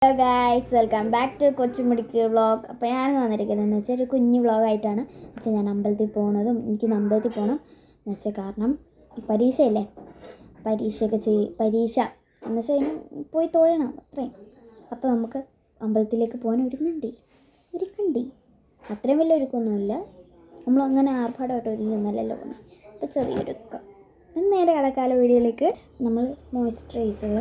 Hello guys, welcome back to കൊച്ചുമുടിക്ക് vlog. അപ്പോൾ ഞാൻ വന്നിരിക്കുന്നതെന്ന് വെച്ചാൽ ഒരു കുഞ്ഞു വ്ളോഗായിട്ടാണ്. വെച്ചാൽ ഞാൻ അമ്പലത്തിൽ പോകുന്നതും എനിക്കിന്ന് അമ്പലത്തിൽ പോകണം എന്ന് വെച്ചാൽ കാരണം പരീക്ഷയല്ലേ, പരീക്ഷ എന്ന് വെച്ചാൽ അതിന് പോയി തൊഴണം അത്രയും. അപ്പോൾ നമുക്ക് അമ്പലത്തിലേക്ക് പോകാൻ ഒരുക്കണ്ടി അത്രയും വലിയ ഒരുക്കൊന്നുമില്ല. നമ്മളങ്ങനെ ആർഭാടമായിട്ട് ഒരുങ്ങുന്നല്ലോ പോകുന്നത്. അപ്പോൾ ചെറിയൊരുക്കം. നേരെ കടക്കാല വീഡിയോയിലേക്ക്. നമ്മൾ മോയ്സ്ചറൈസർ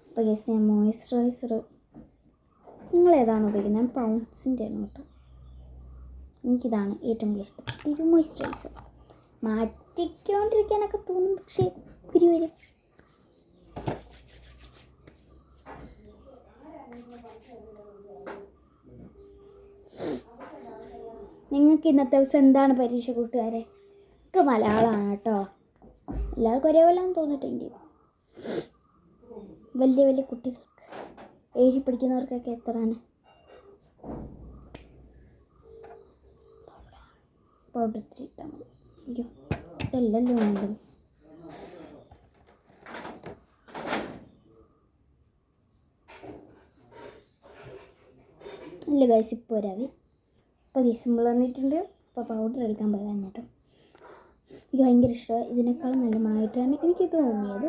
അപ്പോൾ ഗസ് ഞാൻ മോയ്സ്ചറൈസർ നിങ്ങളേതാണ് ഉപയോഗിക്കുന്നത്? ഞാൻ പൗൺസിൻ്റെ ആണ് കേട്ടോ. എനിക്കിതാണ് ഏറ്റവും കൂടുതൽ ഇഷ്ടം. ഒരു മോയ്സ്ചറൈസർ മാറ്റിക്കൊണ്ടിരിക്കാനൊക്കെ തോന്നും, പക്ഷേ കുരി വരും. നിങ്ങൾക്ക് ഇന്നത്തെ ദിവസം എന്താണ് പരീക്ഷ കൂട്ടുകാരെ? ഒക്കെ മലയാളമാണ് കേട്ടോ. എല്ലാവർക്കും ഒരേപോലെയാണെന്ന് തോന്നിയിട്ടുണ്ട്. വലിയ വലിയ കുട്ടികൾക്ക് 7 പഠിക്കുന്നവർക്കൊക്കെ എത്രയാണ്? പൗഡർ 3 ഇട്ടാൽ മതി. അയ്യോ, ഇതല്ലല്ലോ വേണ്ടത്. ഇല്ല ഗൈസ്, ഇപ്പോൾ വരാവേ. അപ്പോൾ ഗീസിമ്പിൾ വന്നിട്ടുണ്ട്. അപ്പോൾ പൗഡർ എടുക്കാൻ പോയതാണ് കേട്ടോ. എനിക്ക് ഭയങ്കര ഇഷ്ടമാണ്. ഇതിനേക്കാളും നല്ല മണമായിട്ടാണ് എനിക്ക് തോന്നിയത്.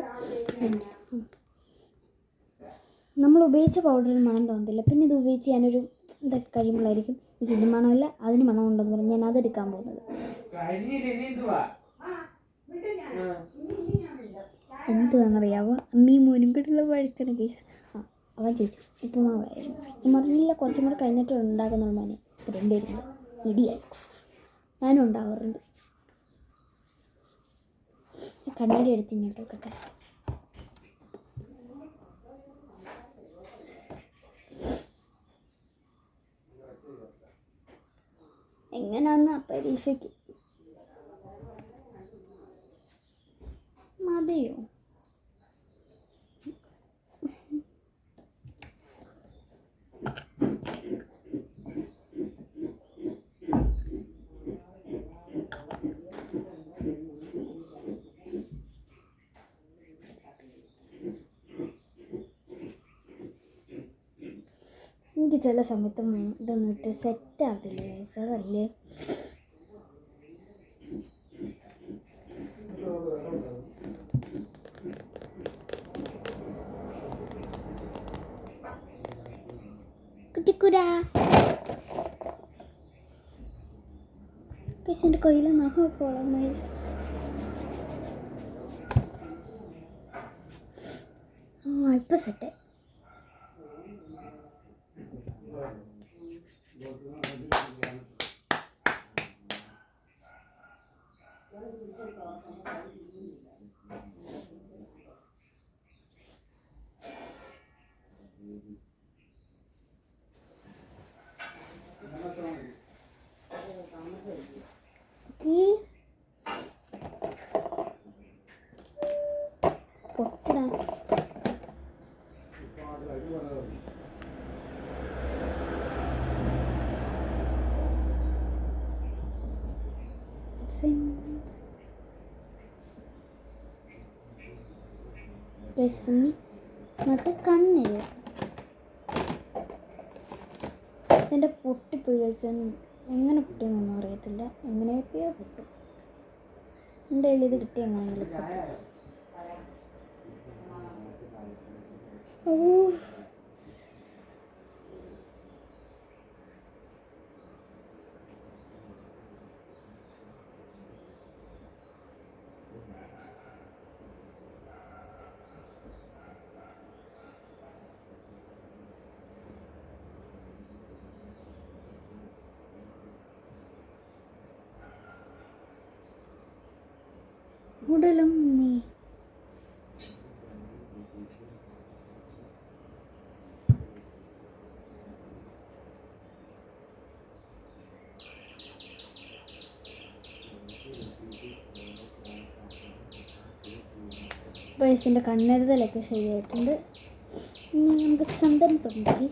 നമ്മൾ ഉപയോഗിച്ച പൗഡറിന് മണം തോന്നത്തില്ല. പിന്നെ ഇത് ഉപയോഗിച്ച് ഞാനൊരു ഇതൊക്കെ കഴിയുമ്പോഴായിരിക്കും ഇതിന് മണമല്ല അതിന് മണം ഉണ്ടെന്ന് പറഞ്ഞ് ഞാൻ അതെടുക്കാൻ പോകുന്നത്. എന്തുവാണെന്നറിയാമോ? അമ്മയും മോനും കൂടെയുള്ള വഴക്കാണ് ഗൈസ്. അവൻ ചോദിച്ചു ഉപ്പുമാവായിരുന്നു. ഈ പറഞ്ഞില്ല കുറച്ചും കൂടെ കഴിഞ്ഞിട്ട് ഉണ്ടാക്കുന്ന മോനെ. രണ്ടുപേരും ഇടിയായി. ഞാനും ഉണ്ടാവാറുണ്ട്. കണ്ണാടി എടുത്ത് ഇങ്ങോട്ട് വെക്കട്ടെ. എങ്ങനെയാന്ന് പരീക്ഷയ്ക്ക് മതിയോ? എനിക്ക് ചില സമയത്ത് ഇതൊന്നും ഇട്ട് സെറ്റ് ആകത്തില്ല ഗൈസ്. അതല്ലേ കുട്ടിക്കുരാ ഗൈസ്, എൻ്റെ കയ്യിൽ നഖമൊക്കെ വളർന്നു ഗൈസ്. ഇപ്പം സെറ്റ്. പൊട്ടിടാ നമുക്ക് കണ്ണില്ല. എൻ്റെ പൊട്ടിപ്പോയി കഴിച്ചാൽ എങ്ങനെ പൊട്ടിയെന്നൊന്നും അറിയത്തില്ല. എങ്ങനെയൊക്കെയോ പൊട്ടും. എൻ്റെ കയ്യിൽ ഇത് കിട്ടി എങ്ങനെയെങ്കിലും പൊട്ടും. ഉടലും നീ വയസ്സിൻ്റെ കണ്ണെഴുതലൊക്കെ ശരിയായിട്ടുണ്ട്. ഇനി നമുക്ക് ചന്ദനം തുടങ്ങി.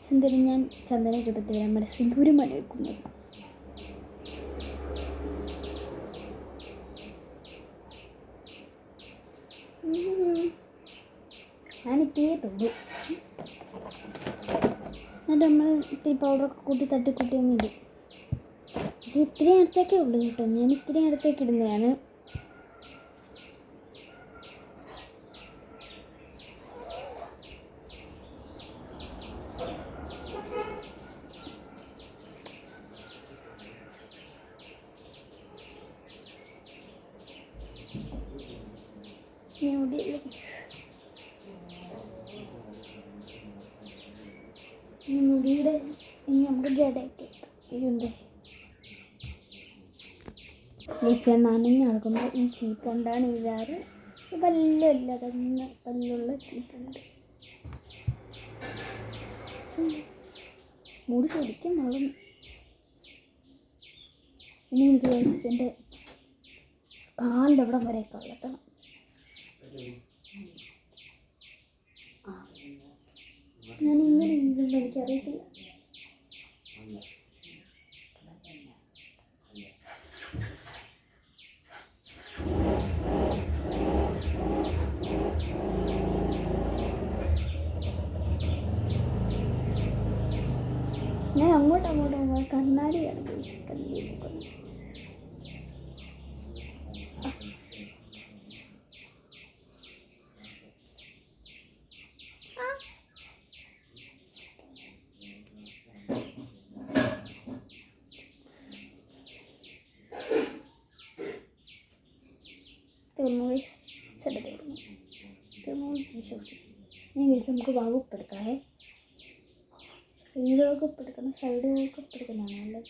ചന്ദനം ഞാൻ ചന്ദന രൂപത്തിൽ നമ്മുടെ സിന്ദൂരമാണ് എടുക്കുന്നത്. ഇത്തിരി തൊടു. എന്നിട്ട് നമ്മൾ ഇത്തിരി പൗഡറൊക്കെ കൂട്ടി തട്ടിക്കൂട്ടി അങ്ങ് ഇടും. ഇത് ഇത്തിരി നേരത്തേക്കേ ഉള്ളൂ കേട്ടോ. ഞാൻ ഇത്തിരി നേരത്തേക്ക് ഇടുന്നതാണ്. മുടിയുടെ ഇനി നമുക്ക് ജടയൊക്കെ ഇതുണ്ട്. മിസ്സേ നനഞ്ഞ് നടക്കുമ്പോൾ ഈ ചീപ്പ് കൊണ്ടാണ് ഇടാറ്. പല്ലല്ല തന്നെ പല്ലുള്ള ചീപ്പുണ്ട്. മുടി ശരിക്കും വളർന്നു. ഇനി എനിക്ക് വയസ്സിൻ്റെ കാലിൻ്റെ അവിടം വരെ കളത്തണം. ഞാൻ ഇങ്ങനെ ഇടുമ്പോൾ എനിക്കറിയത്തില്ല. ഞാൻ അങ്ങോട്ടും കണ്ണാടിയാണ് കല്ലിരിക്കുന്നത്. നമുക്ക് വകുപ്പെടുക്കാവേ. സൈഡ് വകുപ്പെടുക്കണം. സൈഡ് വകുപ്പെടുക്കലാണ് നല്ലത്.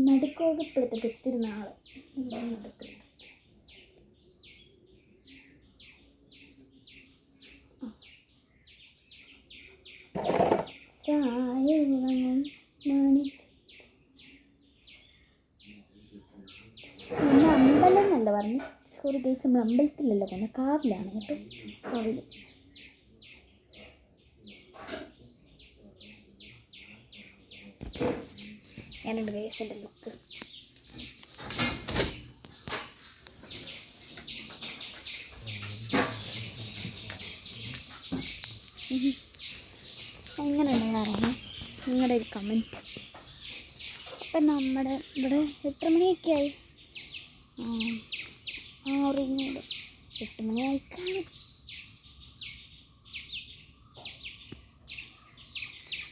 നടുക്ക് വകുപ്പെടുത്തിട്ട് ഒത്തിരി നാളെ നടുക്കില്ല. നമ്മൾ അമ്പലം എന്നല്ല പറഞ്ഞു. സോറി ഗൈസ്, നമ്മൾ അമ്പലത്തിലല്ല പോകുന്നത്, കാവിലാണ് കേട്ടോ. കാവിൽ ഞാനുണ്ട് ഗൈസ് എൻ്റെ ലുക്ക്. എങ്ങനെയുള്ളതാണ് നിങ്ങളുടെ ഒരു കമൻറ്റ്. അപ്പം നമ്മുടെ ഇവിടെ എത്ര മണിയൊക്കെ ആയി? 6 8 മണി ആയിക്കാണ്.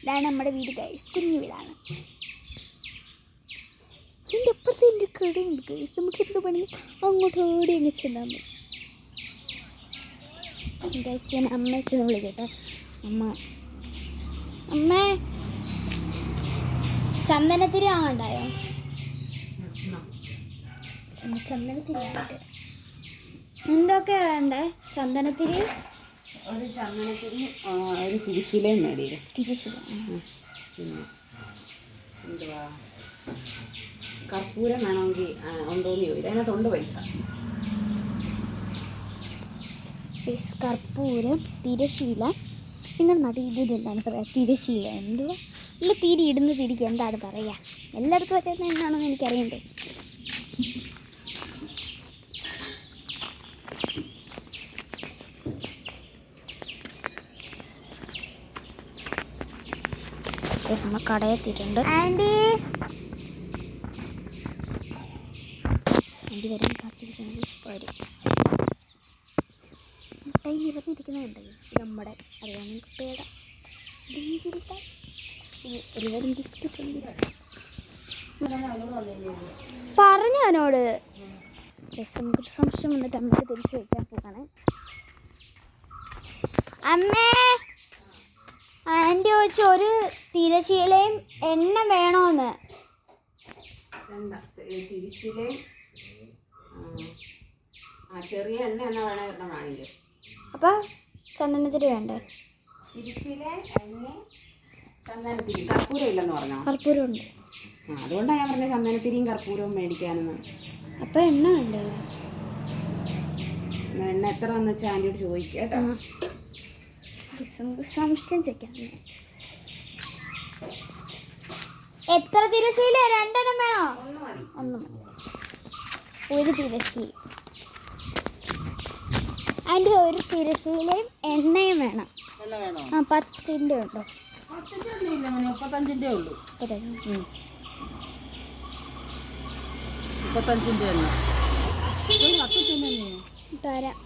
ഇതാണ് നമ്മുടെ വീട് ഗൈസ്. കുഞ്ഞു വീടാണ്. എൻ്റെ അപ്പുറത്ത് എൻ്റെ കടയുണ്ട് ഗൈസ്. നമുക്ക് എന്ത് പണി അങ്ങോട്ട് ഓടി അങ്ങ് ചെന്നാൽ മതി ഗൈസ്. ഞാൻ അമ്മയെ ചെന്ന് വിളിക്കട്ടെ. അമ്മേ ചന്ദനത്തിരി വാങ്ങണ്ടായോ? ചന്ദനത്തിരി വേണ്ട. എന്തൊക്കെ വേണ്ടേ? ചന്ദനത്തിരി, ഒരു ചന്ദനത്തിരി, ഒരു തിരിശീലയും മേടിയില്ല. തിരിശീല പിന്നെ എന്തുവാ കർപ്പൂരം വേണമെങ്കിൽ ഉണ്ടോന്ന് ചോദിച്ചു. അതിനകത്തുണ്ട് പൈസ. കർപ്പൂരം, തിരശീല. നിങ്ങൾ നാട്ടിൽ ഇതിലെന്താണ് പറയുക? തിരശീല എന്തുവാ? ഇല്ല, തിരി ഇടുന്ന തിരിക്ക് എന്താണ് പറയുക? എല്ലായിടത്തും വരുന്നത് എന്നാണെന്ന് എനിക്കറിയണ്ടേ. നമ്മൾ കടയെത്തിയിട്ടുണ്ട്. ആൻറ്റി വരാൻ കാത്തിരിക്കുന്നത് വരും. ടൈം ഇരുന്നിരിക്കുന്നുണ്ട്. നമ്മുടെ അറിയാമെങ്കിൽ പേട ഒരുപാട് ബിസ്ക്കറ്റ് പറഞ്ഞു അവനോട്. നമുക്കൊരു സംശയം വന്നിട്ട് അമ്മയ്ക്ക് തിരിച്ചു വയ്ക്കാൻ പോവാണ്. അമ്മേ, ആൻറ്റി ചോദിച്ചു ഒരു തിരശീലയും എണ്ണ വേണോന്ന്. തിരിശീലയും ചെറിയ എണ്ണ എന്നാ വേണേ ഒരെണ്ണം വാങ്ങില്ലേ. അപ്പം ചന്ദനത്തിരി വേണ്ടേ? തിരിശീല, എണ്ണ, ചന്ദനത്തിരി. കർപ്പൂരം ഇല്ലെന്ന് പറഞ്ഞോ? കർപ്പൂരം ഉണ്ട്. അതുകൊണ്ടാണ് ഞാൻ പറഞ്ഞത് ചന്ദനത്തിരിയും കർപ്പൂരവും മേടിക്കാനെന്ന്. അപ്പം എണ്ണ വേണ്ടേ? എണ്ണ എത്ര വന്ന് വെച്ചാൽ ആൻറ്റിയോട് ചോദിക്കുക കേട്ടോ. സംശയം ചോദിക്കാം. എത്ര തിരശീല? 2 എണ്ണം വേണോ? 1 മതി. ഒരു തിരശീല. അതിൻ്റെ ഒരു തിരശ്ശീലയും എണ്ണയും വേണം. എല്ലാം വേണോ? ആ 10ൻ്റെ ഉണ്ടോ? 10ൻ്റെ ഒന്നും ഇല്ല മോനെ, 35ൻ്റെ ഉള്ളൂ. 35ൻ്റെ എണ്ണ 10 തന്നെയോ തരാം.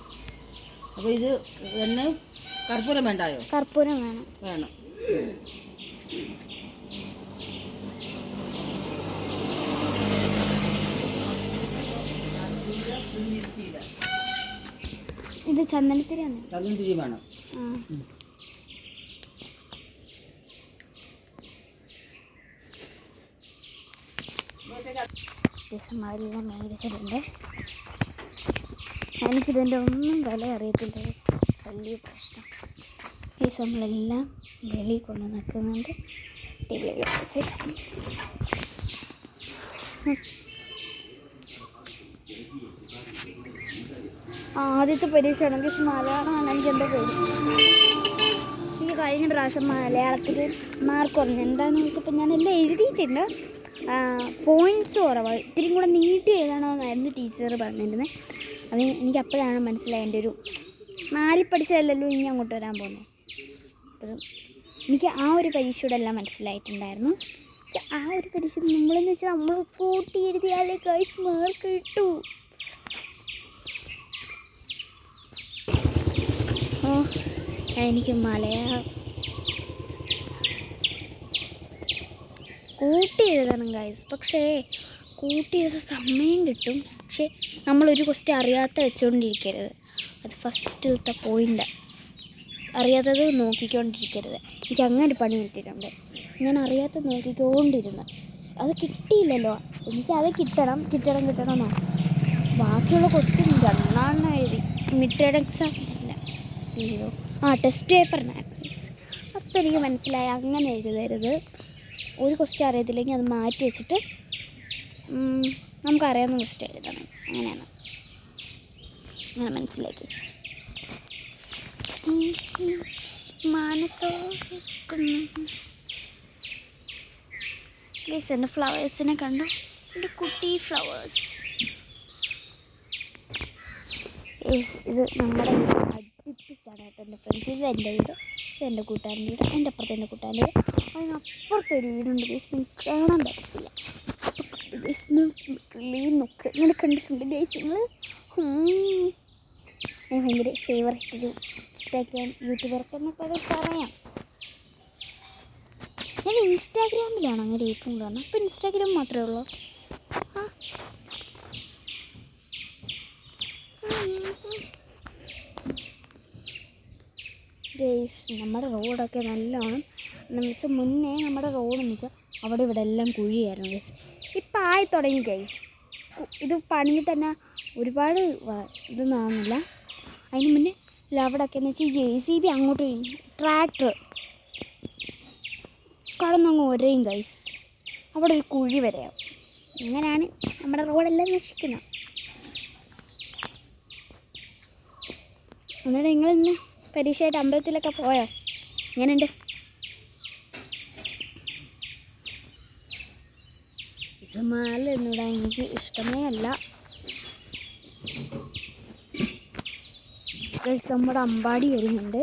അപ്പോൾ ഇത് എണ്ണ കർപ്പൂരം വേണ്ടായോ? കർപ്പൂരം വേണം. വേണം. ഇത് ചന്ദനത്തിരിയാണ്. ചന്ദനത്തിരി വേണം. നമ്മളെല്ലാം മേടിച്ചിട്ടുണ്ട്. എനിക്കിതിൻ്റെ ഒന്നും വില അറിയത്തില്ല. വലിയ പ്രശ്നം. നമ്മളെല്ലാം വെളിയിൽ കൊണ്ട് നിൽക്കുന്നുണ്ട്. ടിവിയിൽ വെച്ച് ആദ്യത്തെ പരീക്ഷ ആണെങ്കിൽ മലയാളമാണ്. എനിക്കെന്താ പേര്. എനിക്ക് കഴിഞ്ഞ പ്രാവശ്യം മലയാളത്തിൽ മാർക്ക് കുറഞ്ഞു. എന്താണെന്ന് വെച്ചപ്പോൾ ഞാനെല്ലാം എഴുതിയിട്ടുണ്ട്. പോയിൻറ്റ്സ് കുറവാണ്. ഇത്തിരി കൂടെ നീട്ടി എഴുതണമെന്നായിരുന്നു ടീച്ചർ പറഞ്ഞിരുന്നത്. അത് എനിക്ക് അപ്പോഴാണ് മനസ്സിലായത്. എൻ്റെ ഒരു 4 പഠിച്ചതല്ലല്ലോ ഇനി അങ്ങോട്ട് വരാൻ പോകുന്നത്. അപ്പോൾ എനിക്ക് ആ ഒരു പരീക്ഷയുടെ എല്ലാം മനസ്സിലായിട്ടുണ്ടായിരുന്നു. ആ ഒരു പരീക്ഷ നമ്മളെന്ന് വെച്ചാൽ നമ്മൾ കൂട്ടി എഴുതിയാലേ ഗൈസ് മാർക്ക് കിട്ടൂ. എനിക്ക് മലയാളം കൂട്ടി എഴുതണം ഗൈസ്. പക്ഷേ കൂട്ടി എഴുതാൻ സമയം കിട്ടും. പക്ഷേ നമ്മളൊരു ക്വസ്റ്റ്യൻ അറിയാത്ത വെച്ചുകൊണ്ടിരിക്കരുത്. അത് ഫസ്റ്റിലത്തെ പോയിൻ്റ്. അറിയാത്തത് നോക്കിക്കൊണ്ടിരിക്കരുത്. എനിക്ക് അങ്ങനെ ഒരു പണി കിട്ടിയിട്ടുണ്ട്. ഞാൻ അറിയാത്ത നോക്കിക്കൊണ്ടിരുന്നു. അത് കിട്ടിയില്ലല്ലോ. എനിക്കത് കിട്ടണം എന്നാണ്. ബാക്കിയുള്ള ക്വസ്റ്റ്യൻ 2 എഴുതി. മിഡ് ടേം എക്സാം അല്ല, ടെസ്റ്റ് പേപ്പറിനായിരുന്നു. അപ്പോൾ എനിക്ക് മനസ്സിലായി അങ്ങനെ എഴുതരുത്. ഒരു ക്വസ്റ്റ്യൻ അറിയത്തില്ലെങ്കിൽ അത് മാറ്റി വെച്ചിട്ട് നമുക്കറിയാവുന്ന ക്വസ്റ്റ്യൻ എഴുതണം. അങ്ങനെ മനസ്സിലാക്കി. എൻ്റെ ഫ്ലവേഴ്സിനെ കണ്ടു. എൻ്റെ കുട്ടി ഫ്ലവേഴ്സ്. ഇത് നമ്മുടെ അടുപ്പിച്ചാണ് കേട്ടോ എൻ്റെ ഫ്രണ്ട്സ്. ഇത് എൻ്റെ വീട്, ഇത് എൻ്റെ കൂട്ടുകാരൻ്റെ വീട്, എൻ്റെ അപ്പുറത്ത് എൻ്റെ കൂട്ടുകാരൻ്റെ വീട്. അതിനപ്പുറത്തൊരു വീടുണ്ട് ഗൈസ്. നിങ്ങൾക്ക് കാണാൻ പറ്റത്തില്ല ഗൈസ്. നോക്ക് ഇങ്ങനെ കണ്ടിട്ടുണ്ട് ഗൈസ് നിങ്ങൾ. ഞാൻ ഭയങ്കര ഫേവറേറ്റ് ഒരു ഇൻസ്റ്റാഗ്രാം യൂട്യൂബർക്ക് എന്നൊക്കെ പറയാം. ഞാൻ ഇൻസ്റ്റാഗ്രാമിലാണ് അങ്ങനെ ഏറ്റവും കൂടുതൽ. അപ്പോൾ ഇൻസ്റ്റാഗ്രാം മാത്രമേ ഉള്ളൂ. ഗൈസ് നമ്മുടെ റോഡൊക്കെ നല്ലോണം എന്ന് വെച്ചാൽ മുന്നേ നമ്മുടെ റോഡെന്ന് വെച്ചാൽ അവിടെ ഇവിടെ എല്ലാം കുഴിയായിരുന്നു ഗൈസ്. ഇപ്പം ആയി തുടങ്ങി ഗൈസ്. ഇത് പണിഞ്ഞിട്ട് തന്നെ ഒരുപാട് ഇതൊന്നും ആവുന്നില്ല. അതിന് മുന്നേ അവിടെയൊക്കെ എന്ന് വെച്ചാൽ JCB അങ്ങോട്ട് ട്രാക്ടർ കടന്നങ്ങ് ഒരയും ഗൈസ്. അവിടെ ഒരു കുഴി വരെയാവും. അങ്ങനെയാണ് നമ്മുടെ റോഡെല്ലാം നശിക്കുന്നത്. എന്നിട്ട് നിങ്ങളിന്ന് പരീക്ഷയായിട്ട് അമ്പലത്തിലൊക്കെ പോയോ? എങ്ങനെയുണ്ട്? മാല എന്നിടാൻ എനിക്ക് ഇഷ്ടമേ അല്ല ഗൈസ്. നമ്മുടെ അമ്പാടി വരുന്നുണ്ട്.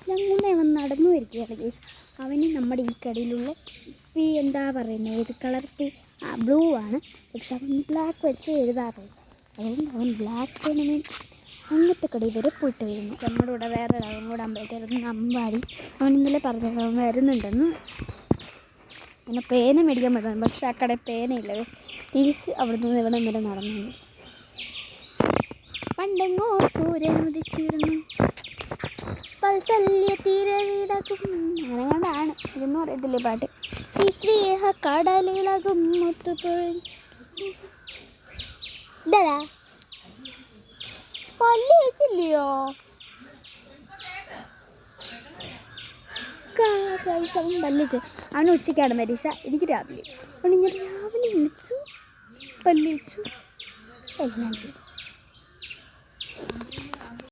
ഞങ്ങൾ നടന്നു വരികയാണ് ഗൈസ്. അവന് നമ്മുടെ ഈ കടയിലുള്ള എന്താ പറയുന്നത്, ഏത് കളർ ബ്ലൂ ആണ്. പക്ഷെ അവൻ ബ്ലാക്ക് വെച്ച് എഴുതാറുള്ളൂ. അതുകൊണ്ട് അവൻ ബ്ലാക്ക് പെണ്ണിന് വേണ്ടി അങ്ങനത്തെ കടയിൽ വരെ പോയിട്ട് വരുന്നു. നമ്മുടെ കൂടെ വേറെ ഒരാളും കൂടെ അമ്പലത്തിലായിരുന്നു അമ്പാടി. അവൻ ഇന്നലെ പറഞ്ഞത് അവൻ വരുന്നുണ്ടെന്ന്. പിന്നെ പേന മേടിക്കാൻ പറ്റുന്നു. പക്ഷെ ആ കടയിൽ പേനയില്ല. തിരിച്ച് അവിടെ നിന്ന് ഇവിടെ വരെ നടന്നു. പണ്ടെങ്ങോ സൂര്യൻ ഉദിച്ചിരുന്നു പൽസല്യ തീരവിടകും. അങ്ങനെ കൊണ്ടാണ് ഇതൊന്നും അറിയത്തില്ലേ പാട്ട്. ഈ സ്നേഹ കടലിളകും മുത്തുപൊഴി. ഇതാ പല്ലി വെച്ചില്ലയോ? അവൻ പല്ലിച്ച്. അവന് ഉച്ചയ്ക്കാണ് പരീക്ഷ. എനിക്ക് രാവിലെ. അവൻ ഇങ്ങനെ രാവിലെ വിളിച്ചു പല്ലിച്ചു എല്ലാം ചെയ്തു.